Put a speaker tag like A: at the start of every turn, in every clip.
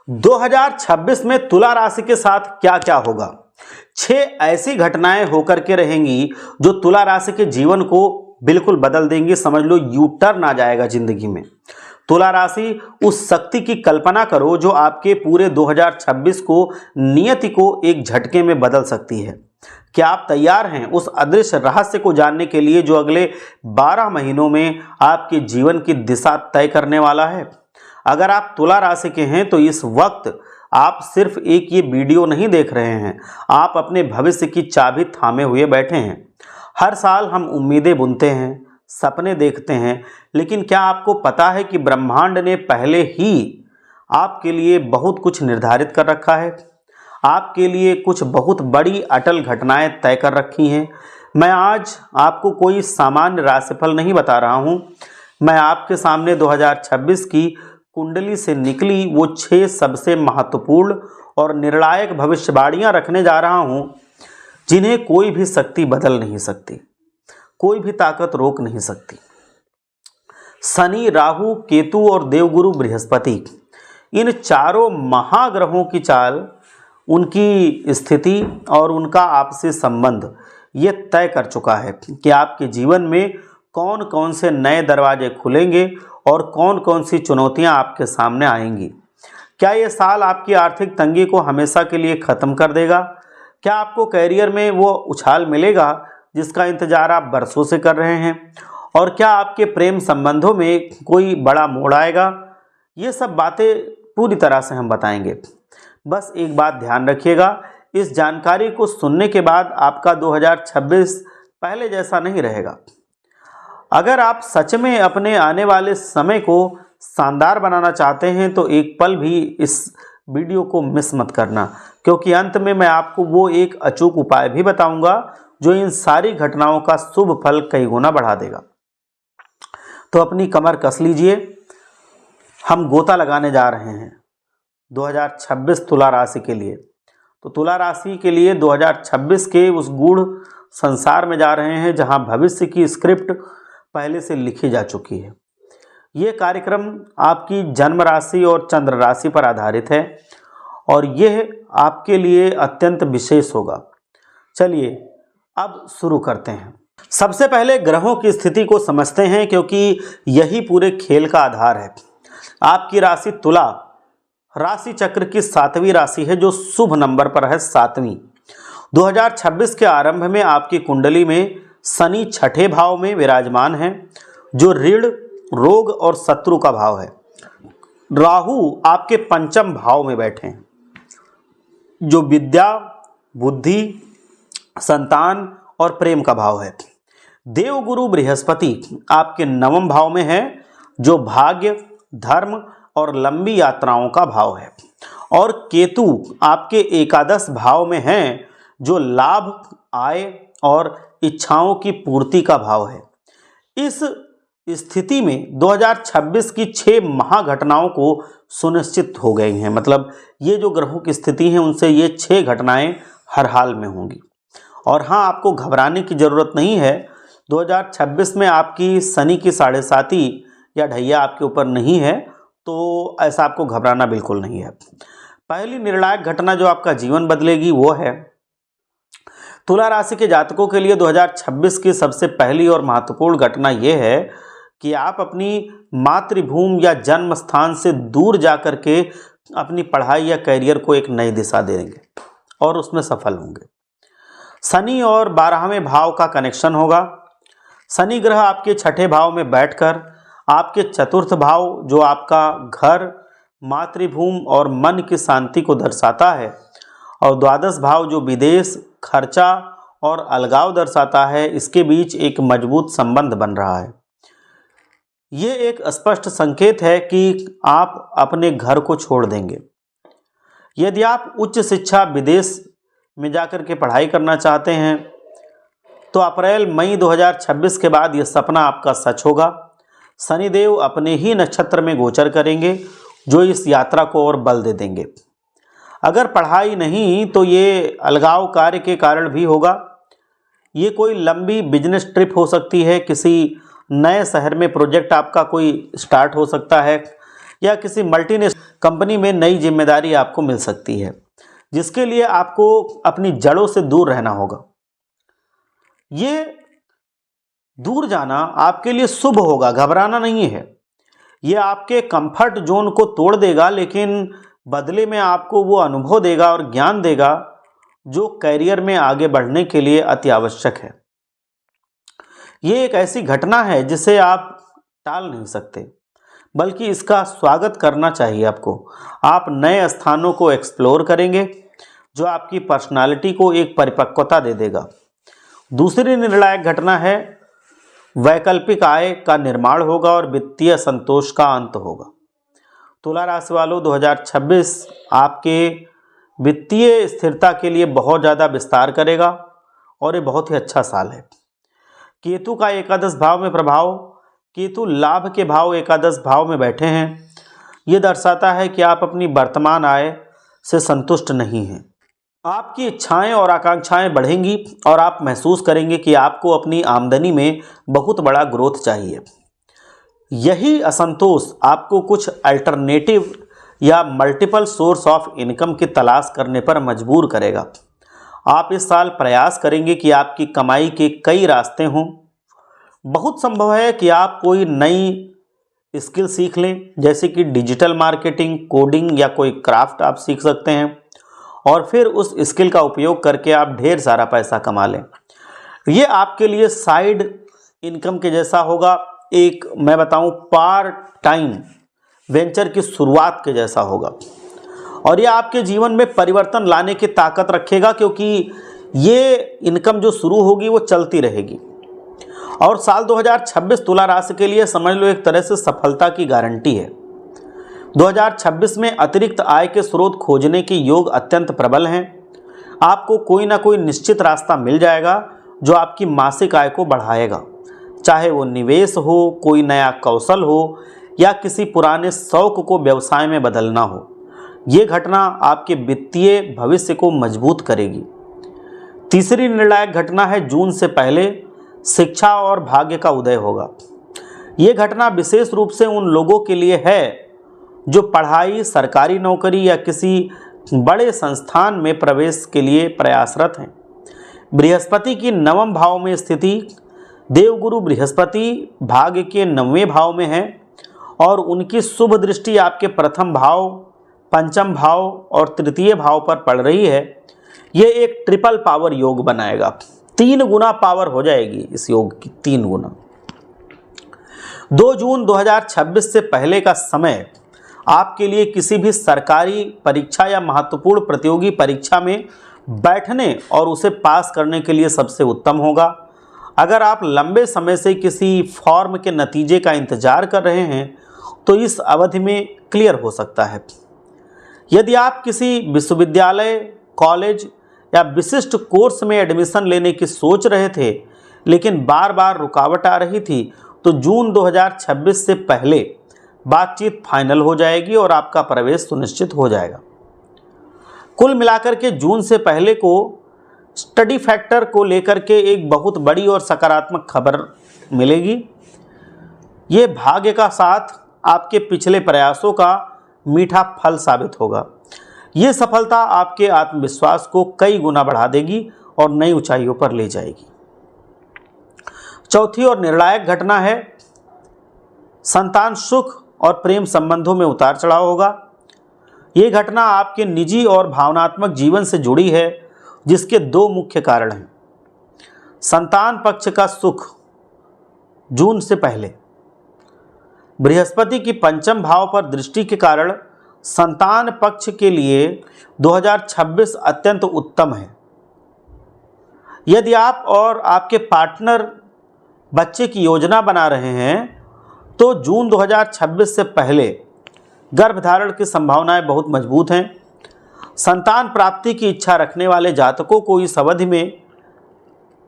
A: 2026 में तुला राशि के साथ क्या क्या होगा। 6 ऐसी घटनाएं होकर के रहेंगी जो तुला राशि के जीवन को बिल्कुल बदल देंगी। समझ लो यू टर्न आ जाएगा जिंदगी में। तुला राशि उस शक्ति की कल्पना करो जो आपके पूरे 2026 को नियति को एक झटके में बदल सकती है। क्या आप तैयार हैं उस अदृश्य रहस्य को जानने के लिए जो अगले 12 महीनों में आपके जीवन की दिशा तय करने वाला है। अगर आप तुला राशि के हैं तो इस वक्त आप सिर्फ एक ये वीडियो नहीं देख रहे हैं, आप अपने भविष्य की चाबी थामे हुए बैठे हैं। हर साल हम उम्मीदें बुनते हैं, सपने देखते हैं, लेकिन क्या आपको पता है कि ब्रह्मांड ने पहले ही आपके लिए बहुत कुछ निर्धारित कर रखा है। आपके लिए कुछ बहुत बड़ी अटल घटनाएं तय कर रखी हैं। मैं आज आपको कोई सामान्य राशिफल नहीं बता रहा हूं, मैं आपके सामने 2026 की कुंडली से निकली वो 6 सबसे महत्वपूर्ण और निर्णायक भविष्यवाणियां रखने जा रहा हूं, जिन्हें कोई भी शक्ति बदल नहीं सकती, कोई भी ताकत रोक नहीं सकती। शनि, राहु, केतु और देवगुरु बृहस्पति, इन चारों महाग्रहों की चाल, उनकी स्थिति और उनका आपसी संबंध ये तय कर चुका है कि आपके जीवन में कौन कौन से नए दरवाजे खुलेंगे और कौन कौन सी चुनौतियां आपके सामने आएंगी। क्या ये साल आपकी आर्थिक तंगी को हमेशा के लिए ख़त्म कर देगा? क्या आपको कैरियर में वो उछाल मिलेगा जिसका इंतजार आप बरसों से कर रहे हैं? और क्या आपके प्रेम संबंधों में कोई बड़ा मोड़ आएगा? ये सब बातें पूरी तरह से हम बताएंगे। बस एक बात ध्यान रखिएगा, इस जानकारी को सुनने के बाद आपका 2026 पहले जैसा नहीं रहेगा। अगर आप सच में अपने आने वाले समय को शानदार बनाना चाहते हैं तो एक पल भी इस वीडियो को मिस मत करना, क्योंकि अंत में मैं आपको वो एक अचूक उपाय भी बताऊंगा जो इन सारी घटनाओं का शुभ फल कई गुना बढ़ा देगा। तो अपनी कमर कस लीजिए, हम गोता लगाने जा रहे हैं 2026 तुला राशि के लिए। तो तुला राशि के लिए 2026 के उस गूढ़ संसार में जा रहे हैं जहां भविष्य की स्क्रिप्ट पहले से लिखी जा चुकी है। ये कार्यक्रम आपकी जन्म राशि और चंद्र राशि पर आधारित है और यह आपके लिए अत्यंत विशेष होगा। चलिए अब शुरू करते हैं। सबसे पहले ग्रहों की स्थिति को समझते हैं, क्योंकि यही पूरे खेल का आधार है। आपकी राशि तुला राशि चक्र की 7वीं राशि है जो शुभ नंबर पर है 7वीं। 2026 के आरंभ में आपकी कुंडली में शनि 6ठे भाव में विराजमान है जो ऋण, रोग और शत्रु का भाव है। राहु आपके 5म भाव में बैठे हैं जो विद्या, बुद्धि, संतान और प्रेम का भाव है। देवगुरु बृहस्पति आपके 9वें भाव में है जो भाग्य, धर्म और लंबी यात्राओं का भाव है। और केतु आपके 11 भाव में है जो लाभ, आय और इच्छाओं की पूर्ति का भाव है। इस स्थिति में 2026 की 6 महाघटनाओं को सुनिश्चित हो गई हैं। मतलब ये जो ग्रहों की स्थिति है उनसे ये 6 घटनाएं हर हाल में होंगी। और हाँ, आपको घबराने की ज़रूरत नहीं है। 2026 में आपकी शनि की 7.5 या ढैया आपके ऊपर नहीं है, तो ऐसा आपको घबराना बिल्कुल नहीं है। पहली निर्णायक घटना जो आपका जीवन बदलेगी वो है तुला राशि के जातकों के लिए 2026 की सबसे पहली और महत्वपूर्ण घटना यह है कि आप अपनी मातृभूमि या जन्म स्थान से दूर जाकर के अपनी पढ़ाई या करियर को एक नई दिशा देंगे और उसमें सफल होंगे। शनि और 12वें भाव का कनेक्शन होगा। शनि ग्रह आपके 6ठे भाव में बैठकर आपके 4th भाव जो आपका घर, मातृभूमि और मन की शांति को दर्शाता है और 12वां भाव जो विदेश, खर्चा और अलगाव दर्शाता है, इसके बीच एक मजबूत संबंध बन रहा है। ये एक स्पष्ट संकेत है कि आप अपने घर को छोड़ देंगे। यदि आप उच्च शिक्षा विदेश में जाकर के पढ़ाई करना चाहते हैं तो अप्रैल-मई 2026 के बाद यह सपना आपका सच होगा। शनिदेव अपने ही नक्षत्र में गोचर करेंगे जो इस यात्रा को और बल दे देंगे। अगर पढ़ाई नहीं तो ये अलगाव कार्य के कारण भी होगा। ये कोई लंबी बिजनेस ट्रिप हो सकती है, किसी नए शहर में प्रोजेक्ट आपका कोई स्टार्ट हो सकता है, या किसी मल्टीनेशनल कंपनी में नई जिम्मेदारी आपको मिल सकती है, जिसके लिए आपको अपनी जड़ों से दूर रहना होगा। ये दूर जाना आपके लिए शुभ होगा, घबराना नहीं है। ये आपके कंफर्ट जोन को तोड़ देगा, लेकिन बदले में आपको वो अनुभव देगा और ज्ञान देगा जो करियर में आगे बढ़ने के लिए अति आवश्यक है। ये एक ऐसी घटना है जिसे आप टाल नहीं सकते, बल्कि इसका स्वागत करना चाहिए आपको। आप नए स्थानों को एक्सप्लोर करेंगे जो आपकी पर्सनालिटी को एक परिपक्वता दे देगा। दूसरी निर्णायक घटना है वैकल्पिक आय का निर्माण होगा और वित्तीय संतोष का अंत होगा। तुला राशि वालों, 2026 आपके वित्तीय स्थिरता के लिए बहुत ज़्यादा विस्तार करेगा और ये बहुत ही अच्छा साल है। केतु का एकादश भाव में प्रभाव, केतु लाभ के भाव एकादश भाव में बैठे हैं। ये दर्शाता है कि आप अपनी वर्तमान आय से संतुष्ट नहीं हैं। आपकी इच्छाएं और आकांक्षाएं बढ़ेंगी और आप महसूस करेंगे कि आपको अपनी आमदनी में बहुत बड़ा ग्रोथ चाहिए। यही असंतोष आपको कुछ अल्टरनेटिव या मल्टीपल सोर्स ऑफ इनकम की तलाश करने पर मजबूर करेगा। आप इस साल प्रयास करेंगे कि आपकी कमाई के कई रास्ते हों। बहुत संभव है कि आप कोई नई स्किल सीख लें, जैसे कि डिजिटल मार्केटिंग, कोडिंग या कोई क्राफ्ट आप सीख सकते हैं और फिर उस स्किल का उपयोग करके आप ढेर सारा पैसा कमा लें। ये आपके लिए साइड इनकम के जैसा होगा, एक मैं बताऊं पार्ट टाइम वेंचर की शुरुआत के जैसा होगा और ये आपके जीवन में परिवर्तन लाने की ताकत रखेगा, क्योंकि ये इनकम जो शुरू होगी वो चलती रहेगी। और साल 2026 तुला राशि के लिए समझ लो एक तरह से सफलता की गारंटी है। 2026 में अतिरिक्त आय के स्रोत खोजने के योग अत्यंत प्रबल हैं। आपको कोई ना कोई निश्चित रास्ता मिल जाएगा जो आपकी मासिक आय को बढ़ाएगा, चाहे वो निवेश हो, कोई नया कौशल हो या किसी पुराने शौक को व्यवसाय में बदलना हो। ये घटना आपके वित्तीय भविष्य को मजबूत करेगी। तीसरी निर्णायक घटना है जून से पहले शिक्षा और भाग्य का उदय होगा। ये घटना विशेष रूप से उन लोगों के लिए है जो पढ़ाई, सरकारी नौकरी या किसी बड़े संस्थान में प्रवेश के लिए प्रयासरत हैं। बृहस्पति की नवम भाव में स्थिति, देवगुरु बृहस्पति भाग्य के 9वें भाव में है और उनकी शुभ दृष्टि आपके प्रथम भाव, पंचम भाव और तृतीय भाव पर पड़ रही है। ये एक ट्रिपल पावर योग बनाएगा, 3 गुना पावर हो जाएगी इस योग की, 3 गुना। 2 जून 2026 से पहले का समय आपके लिए किसी भी सरकारी परीक्षा या महत्वपूर्ण प्रतियोगी परीक्षा में बैठने और उसे पास करने के लिए सबसे उत्तम होगा। अगर आप लंबे समय से किसी फॉर्म के नतीजे का इंतजार कर रहे हैं तो इस अवधि में क्लियर हो सकता है। यदि आप किसी विश्वविद्यालय, कॉलेज या विशिष्ट कोर्स में एडमिशन लेने की सोच रहे थे लेकिन बार बार रुकावट आ रही थी, तो जून 2026 से पहले बातचीत फाइनल हो जाएगी और आपका प्रवेश सुनिश्चित हो जाएगा। कुल मिलाकर के जून से पहले को स्टडी फैक्टर को लेकर के एक बहुत बड़ी और सकारात्मक खबर मिलेगी। ये भाग्य का साथ आपके पिछले प्रयासों का मीठा फल साबित होगा। ये सफलता आपके आत्मविश्वास को कई गुना बढ़ा देगी और नई ऊंचाइयों पर ले जाएगी। चौथी और निर्णायक घटना है संतान सुख और प्रेम संबंधों में उतार चढ़ाव होगा। ये घटना आपके निजी और भावनात्मक जीवन से जुड़ी है, जिसके 2 मुख्य कारण हैं। संतान पक्ष का सुख जून से पहले, बृहस्पति की पंचम भाव पर दृष्टि के कारण संतान पक्ष के लिए 2026 अत्यंत उत्तम है। यदि आप और आपके पार्टनर बच्चे की योजना बना रहे हैं तो जून 2026 से पहले गर्भधारण की संभावनाएं बहुत मजबूत हैं। संतान प्राप्ति की इच्छा रखने वाले जातकों को इस अवधि में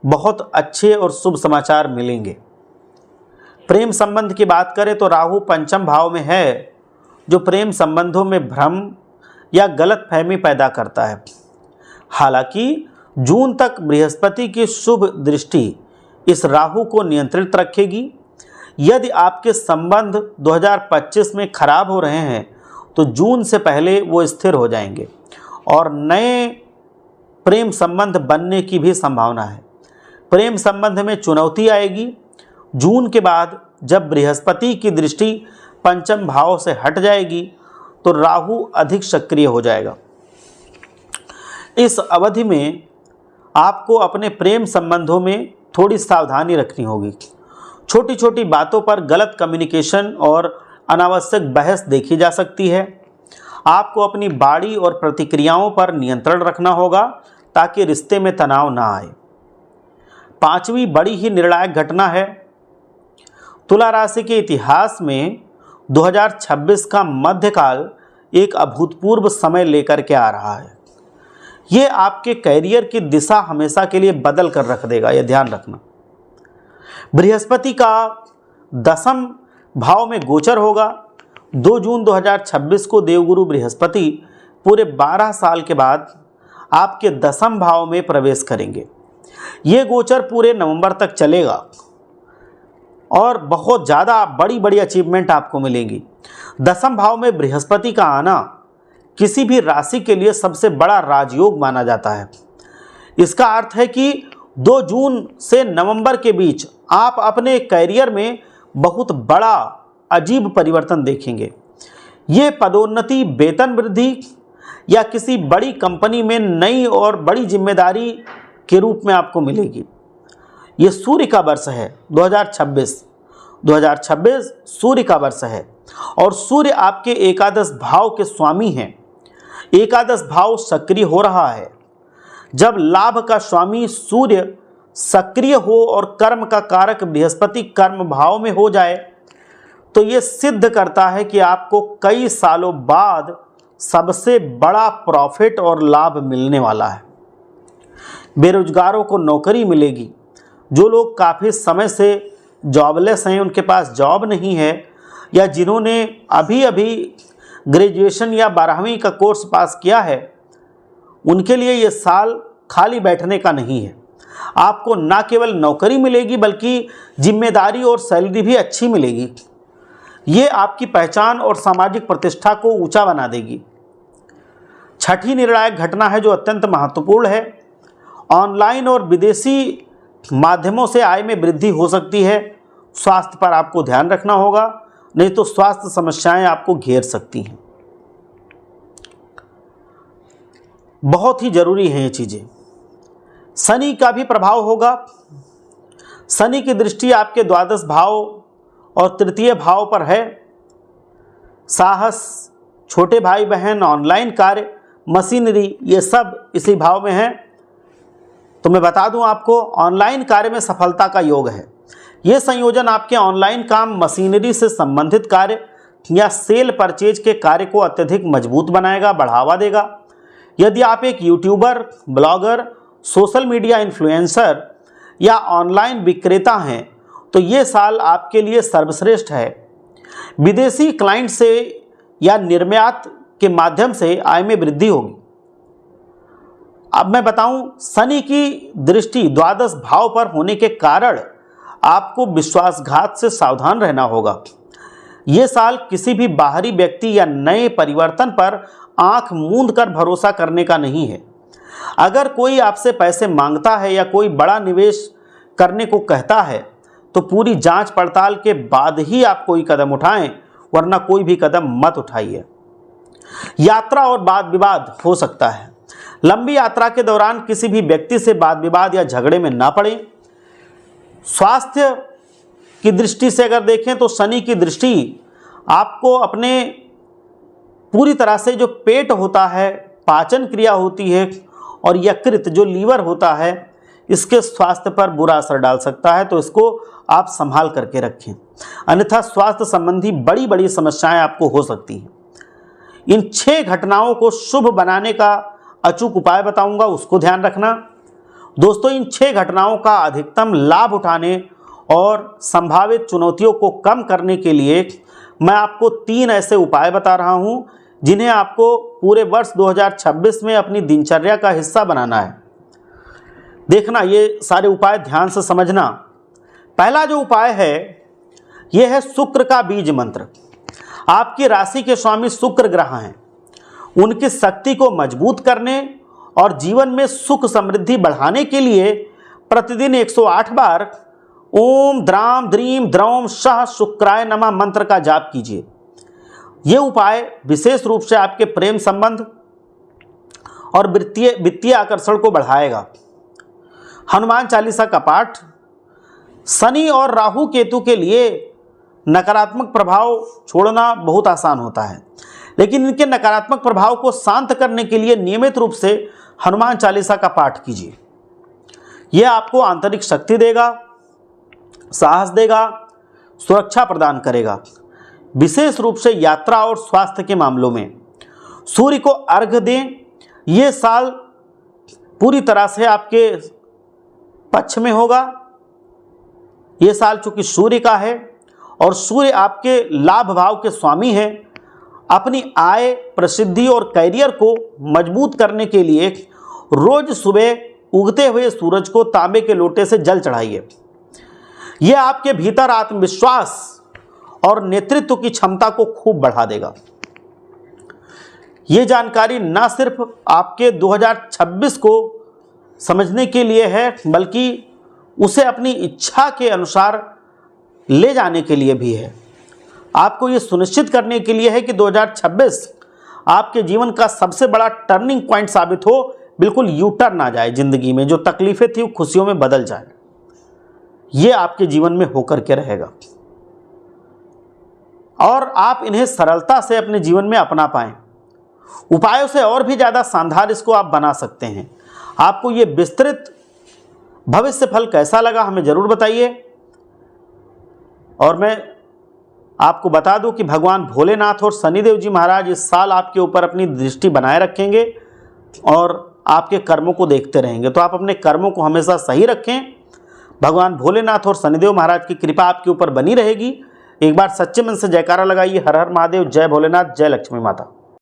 A: बहुत अच्छे और शुभ समाचार मिलेंगे। प्रेम संबंध की बात करें तो राहु पंचम भाव में है, जो प्रेम संबंधों में भ्रम या गलतफहमी पैदा करता है। हालांकि जून तक बृहस्पति की शुभ दृष्टि इस राहु को नियंत्रित रखेगी। यदि आपके संबंध 2025 में खराब हो रहे हैं तो जून से पहले वो स्थिर हो जाएंगे और नए प्रेम संबंध बनने की भी संभावना है। प्रेम संबंध में चुनौती आएगी। जून के बाद जब बृहस्पति की दृष्टि पंचम भाव से हट जाएगी तो राहु अधिक सक्रिय हो जाएगा। इस अवधि में आपको अपने प्रेम संबंधों में थोड़ी सावधानी रखनी होगी। छोटी छोटी बातों पर गलत कम्युनिकेशन और अनावश्यक बहस देखी जा सकती है। आपको अपनी बाड़ी और प्रतिक्रियाओं पर नियंत्रण रखना होगा ताकि रिश्ते में तनाव ना आए। पांचवी बड़ी ही निर्णायक घटना है। तुला राशि के इतिहास में 2026 का मध्यकाल एक अभूतपूर्व समय लेकर के आ रहा है। ये आपके कैरियर की दिशा हमेशा के लिए बदल कर रख देगा, यह ध्यान रखना। बृहस्पति का 10वें भाव में गोचर होगा। 2 जून 2026 को देवगुरु बृहस्पति पूरे 12 साल के बाद आपके 10वें भाव में प्रवेश करेंगे। ये गोचर पूरे नवंबर तक चलेगा और बहुत ज़्यादा बड़ी बड़ी अचीवमेंट आपको मिलेंगी। 10वें भाव में बृहस्पति का आना किसी भी राशि के लिए सबसे बड़ा राजयोग माना जाता है। इसका अर्थ है कि 2 जून से नवंबर के बीच आप अपने कैरियर में बहुत बड़ा अजीब परिवर्तन देखेंगे। ये पदोन्नति, वेतन वृद्धि या किसी बड़ी कंपनी में नई और बड़ी जिम्मेदारी के रूप में आपको मिलेगी। ये सूर्य का वर्ष है 2026 सूर्य का वर्ष है और सूर्य आपके एकादश भाव के स्वामी हैं। एकादश भाव सक्रिय हो रहा है। जब लाभ का स्वामी सूर्य सक्रिय हो और कर्म का कारक बृहस्पति कर्म भाव में हो जाए तो ये सिद्ध करता है कि आपको कई सालों बाद सबसे बड़ा प्रॉफिट और लाभ मिलने वाला है। बेरोजगारों को नौकरी मिलेगी। जो लोग काफ़ी समय से जॉबलेस हैं, उनके पास जॉब नहीं है, या जिन्होंने अभी अभी ग्रेजुएशन या 12वीं का कोर्स पास किया है, उनके लिए ये साल खाली बैठने का नहीं है। आपको ना केवल नौकरी मिलेगी बल्कि जिम्मेदारी और सैलरी भी अच्छी मिलेगी। ये आपकी पहचान और सामाजिक प्रतिष्ठा को ऊंचा बना देगी। छठी निर्णायक घटना है जो अत्यंत महत्वपूर्ण है। ऑनलाइन और विदेशी माध्यमों से आय में वृद्धि हो सकती है। स्वास्थ्य पर आपको ध्यान रखना होगा, नहीं तो स्वास्थ्य समस्याएं आपको घेर सकती हैं। बहुत ही जरूरी हैं ये चीज़ें। शनि का भी प्रभाव होगा। शनि की दृष्टि आपके 12वें भाव और 3य भाव पर है। साहस, छोटे भाई बहन, ऑनलाइन कार्य, मशीनरी, ये सब इसी भाव में है। तो मैं बता दूं आपको, ऑनलाइन कार्य में सफलता का योग है। ये संयोजन आपके ऑनलाइन काम, मशीनरी से संबंधित कार्य या सेल परचेज के कार्य को अत्यधिक मजबूत बनाएगा, बढ़ावा देगा। यदि आप एक YouTuber, blogger, social media influencer या ऑनलाइन विक्रेता हैं तो ये साल आपके लिए सर्वश्रेष्ठ है। विदेशी क्लाइंट से या निर्यात के माध्यम से आय में वृद्धि होगी। अब मैं बताऊं, शनि की दृष्टि 12वें भाव पर होने के कारण आपको विश्वासघात से सावधान रहना होगा। ये साल किसी भी बाहरी व्यक्ति या नए परिवर्तन पर आंख मूंद कर भरोसा करने का नहीं है। अगर कोई आपसे पैसे मांगता है या कोई बड़ा निवेश करने को कहता है तो पूरी जांच पड़ताल के बाद ही आप कोई कदम उठाएं, वरना कोई भी कदम मत उठाइए। यात्रा और वाद विवाद हो सकता है। लंबी यात्रा के दौरान किसी भी व्यक्ति से वाद विवाद या झगड़े में ना पड़ें। स्वास्थ्य की दृष्टि से अगर देखें तो शनि की दृष्टि आपको अपने पूरी तरह से जो पेट होता है, पाचन क्रिया होती है, और यकृत जो लीवर होता है, इसके स्वास्थ्य पर बुरा असर डाल सकता है। तो इसको आप संभाल करके रखें, अन्यथा स्वास्थ्य संबंधी बड़ी बड़ी समस्याएं आपको हो सकती हैं। इन 6 घटनाओं को शुभ बनाने का अचूक उपाय बताऊंगा, उसको ध्यान रखना। दोस्तों, इन 6 घटनाओं का अधिकतम लाभ उठाने और संभावित चुनौतियों को कम करने के लिए मैं आपको 3 ऐसे उपाय बता रहा हूं जिन्हें आपको पूरे वर्ष 2026 में अपनी दिनचर्या का हिस्सा बनाना है। देखना, ये सारे उपाय ध्यान से समझना। पहला जो उपाय है यह है शुक्र का बीज मंत्र। आपकी राशि के स्वामी शुक्र ग्रह हैं। उनकी शक्ति को मजबूत करने और जीवन में सुख समृद्धि बढ़ाने के लिए प्रतिदिन 108 बार ओम द्राम द्रीम द्रौम सह शुक्राय नमः मंत्र का जाप कीजिए। ये उपाय विशेष रूप से आपके प्रेम संबंध और वित्तीय आकर्षण को बढ़ाएगा। हनुमान चालीसा का पाठ शनि और राहु केतु के लिए नकारात्मक प्रभाव छोड़ना बहुत आसान होता है, लेकिन इनके नकारात्मक प्रभाव को शांत करने के लिए नियमित रूप से हनुमान चालीसा का पाठ कीजिए। यह आपको आंतरिक शक्ति देगा, साहस देगा, सुरक्षा प्रदान करेगा, विशेष रूप से यात्रा और स्वास्थ्य के मामलों में। सूर्य को अर्घ्य दें। ये साल पूरी तरह से आपके पक्ष में होगा। ये साल चूंकि सूर्य का है और सूर्य आपके लाभ भाव के स्वामी हैं, अपनी आय, प्रसिद्धि और कैरियर को मजबूत करने के लिए रोज सुबह उगते हुए सूरज को तांबे के लोटे से जल चढ़ाइए। यह आपके भीतर आत्मविश्वास और नेतृत्व की क्षमता को खूब बढ़ा देगा। ये जानकारी न सिर्फ आपके 2026 को समझने के लिए है, बल्कि उसे अपनी इच्छा के अनुसार ले जाने के लिए भी है। आपको ये सुनिश्चित करने के लिए है कि 2026 आपके जीवन का सबसे बड़ा टर्निंग पॉइंट साबित हो, बिल्कुल यू टर्न आ जाए जिंदगी में, जो तकलीफें थी वो खुशियों में बदल जाए। ये आपके जीवन में होकर के रहेगा और आप इन्हें सरलता से अपने जीवन में अपना पाएं। उपायों से और भी ज़्यादा शानदार इसको आप बना सकते हैं। आपको ये विस्तृत भविष्य फल कैसा लगा हमें ज़रूर बताइए। और मैं आपको बता दूं कि भगवान भोलेनाथ और शनिदेव जी महाराज इस साल आपके ऊपर अपनी दृष्टि बनाए रखेंगे और आपके कर्मों को देखते रहेंगे। तो आप अपने कर्मों को हमेशा सही रखें। भगवान भोलेनाथ और शनिदेव महाराज की कृपा आपके ऊपर बनी रहेगी। एक बार सच्चे मन से जयकारा लगाइए। हर हर महादेव, जय भोलेनाथ, जय लक्ष्मी माता।